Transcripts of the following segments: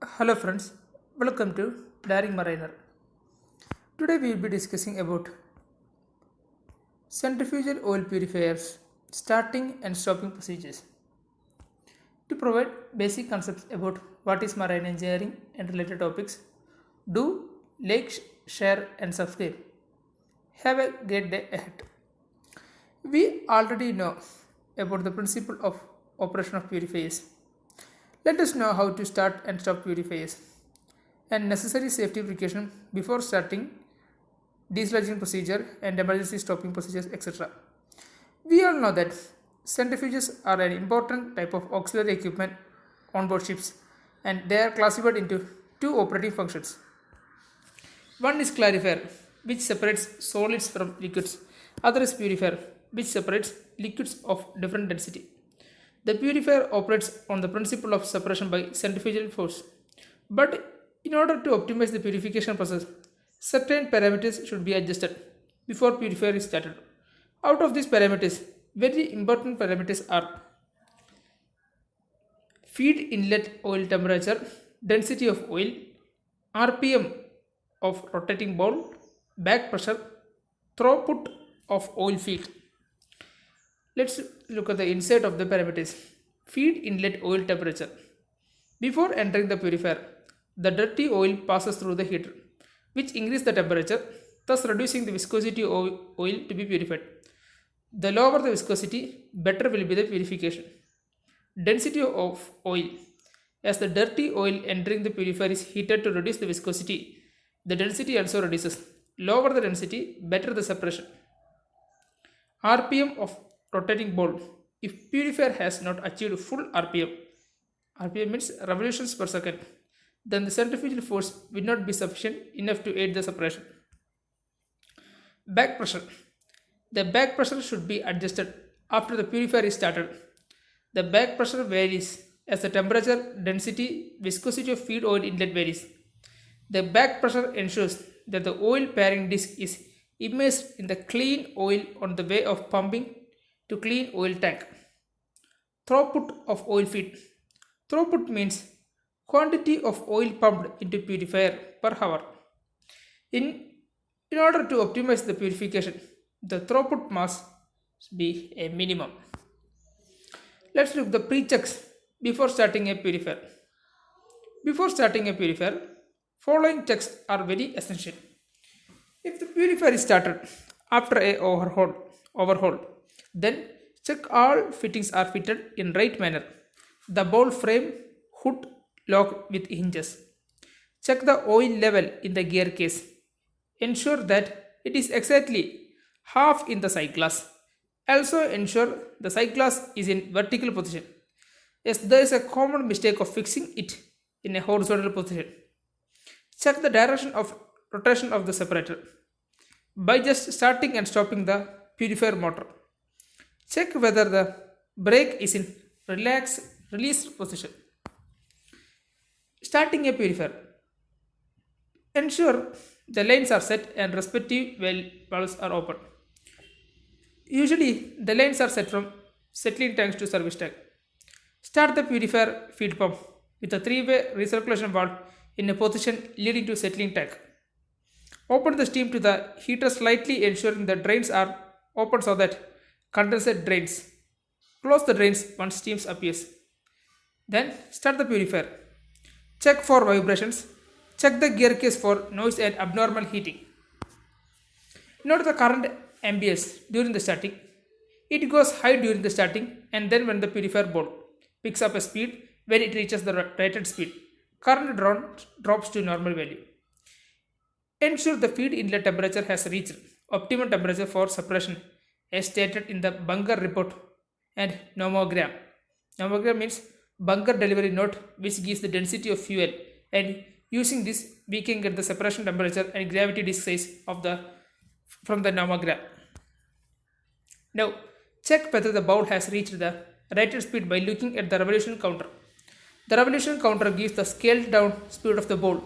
Hello friends, welcome to Daring Mariner. Today we will be discussing about centrifugal oil purifiers, starting and stopping procedures. To provide basic concepts about what is marine engineering and related topics, do like, share and subscribe. Have a great day ahead. We already know about the principle of operation of purifiers. Let us know how to start and stop purifiers and necessary safety precaution before starting dislodging procedure and emergency stopping procedures, etc. We all know that centrifuges are an important type of auxiliary equipment on board ships, and they are classified into two operating functions. One is clarifier, which separates solids from liquids. Other is purifier, which separates liquids of different density. The purifier operates on the principle of separation by centrifugal force. But in order to optimize the purification process, certain parameters should be adjusted before purifier is started. Out of these parameters, very important parameters are feed inlet oil temperature, density of oil, RPM of rotating ball, back pressure, throughput of oil feed. Let's look at the insert of the parameters. Feed inlet oil temperature. Before entering the purifier, the dirty oil passes through the heater, which increases the temperature, thus reducing the viscosity of oil to be purified. The lower the viscosity, better will be the purification. Density of oil. As the dirty oil entering the purifier is heated to reduce the viscosity, the density also reduces. Lower the density, better the separation. RPM of rotating ball. If purifier has not achieved full RPM means revolutions per second, then the centrifugal force will not be sufficient enough to aid the separation. Back pressure. The back pressure should be adjusted after the purifier is started. The back pressure varies as the temperature, density, viscosity of feed oil inlet varies. The back pressure ensures that the oil pairing disc is immersed in the clean oil on the way of pumping to clean oil tank. Throughput of oil feed. Throughput means quantity of oil pumped into purifier per hour. In, in order to optimize the purification, the throughput must be a minimum. Let's look at the pre-checks before starting a purifier. Before starting a purifier, following checks are very essential. If the purifier is started after a overhaul, then check all fittings are fitted in right manner. The bowl frame, hood lock with hinges. Check the oil level in the gear case. Ensure that it is exactly half in the side glass. Also ensure the side glass is in vertical position, as there is a common mistake of fixing it in a horizontal position. Check the direction of rotation of the separator by just starting and stopping the purifier motor. Check whether the brake is in released position. Starting a purifier. Ensure the lanes are set and respective valves are open. Usually the lanes are set from settling tanks to service tank. Start the purifier feed pump with a 3-way recirculation valve in a position leading to settling tank. Open the steam to the heater slightly, ensuring the drains are open so that condensate drains. Close the drains once steam appears. Then start the purifier. Check for vibrations. Check the gear case for noise and abnormal heating. Note the current ambience during the starting. It goes high during the starting, and then when the purifier bowl picks up a speed, when it reaches the rated speed, current drops to normal value. Ensure the feed inlet temperature has reached optimum temperature for separation as stated in the bunker report and nomogram. Nomogram means bunker delivery note, which gives the density of fuel, and using this we can get the separation temperature and gravity disk size from the nomogram. Now check whether the bowl has reached the rated speed by looking at the revolution counter. The revolution counter gives the scaled down speed of the bowl.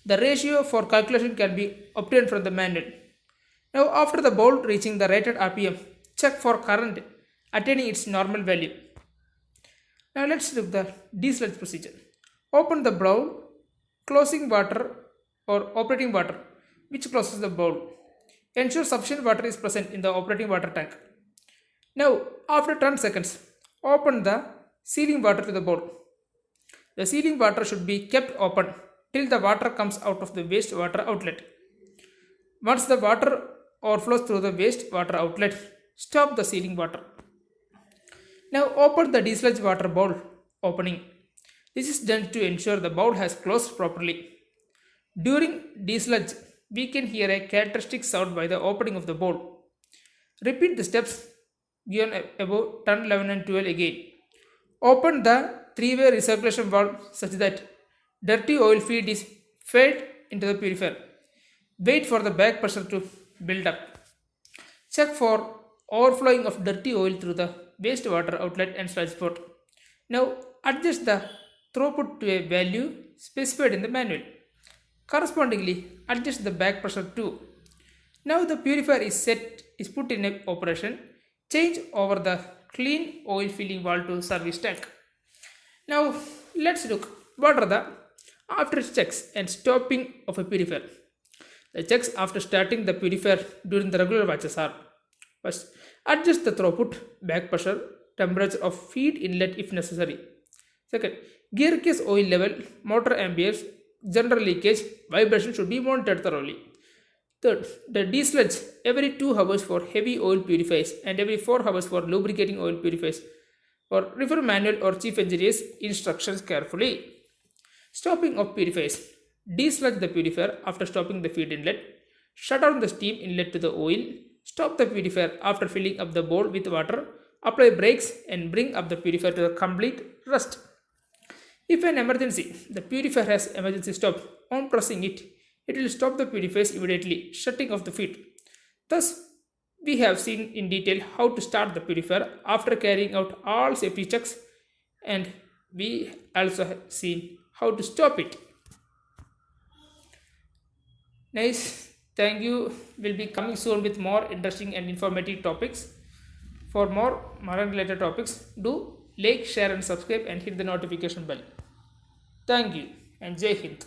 The ratio for calculation can be obtained from the manual. Now after the bowl reaching the rated RPM, check for current attaining its normal value. Now let's look the dislodge procedure. Open the bowl, closing water or operating water, which closes the bowl. Ensure sufficient water is present in the operating water tank. Now, after 10 seconds, open the sealing water to the bowl. The sealing water should be kept open till the water comes out of the wastewater outlet. Once the water overflows through the wastewater outlet, stop the sealing water. Now open the dislodge water bowl opening. This is done to ensure the bowl has closed properly. During dislodge, we can hear a characteristic sound by the opening of the bowl. Repeat the steps given above 10, 11 and 12 again. Open the three-way recirculation valve such that dirty oil feed is fed into the purifier. Wait for the back pressure to build up. Check for overflowing of dirty oil through the wastewater outlet and sludge port. Now adjust the throughput to a value specified in the manual. Correspondingly, adjust the back pressure too. Now the purifier is put in operation. Change over the clean oil filling valve to service tank. Now let's look what are the after checks and stopping of a purifier. The checks after starting the purifier during the regular batches are: first, adjust the throughput, back pressure, temperature of feed inlet if necessary. Second, gear case oil level, motor amperes, general leakage, vibration should be monitored thoroughly. Third, the dislodge every 2 hours for heavy oil purifiers and every 4 hours for lubricating oil purifiers. Or refer manual or chief engineer's instructions carefully. Stopping of purifiers. Dislodge the purifier after stopping the feed inlet. Shut down the steam inlet to the oil. Stop the purifier after filling up the bowl with water. Apply brakes and bring up the purifier to the complete rest. If an emergency, the purifier has emergency stop, on pressing it, it will stop the purifiers immediately, shutting off the feed. Thus, we have seen in detail how to start the purifier after carrying out all safety checks, and we also have seen how to stop it. Nice, thank you. We'll be coming soon with more interesting and informative topics. For more marine related topics, do like, share and subscribe and hit the notification bell. Thank you and Jai Hind.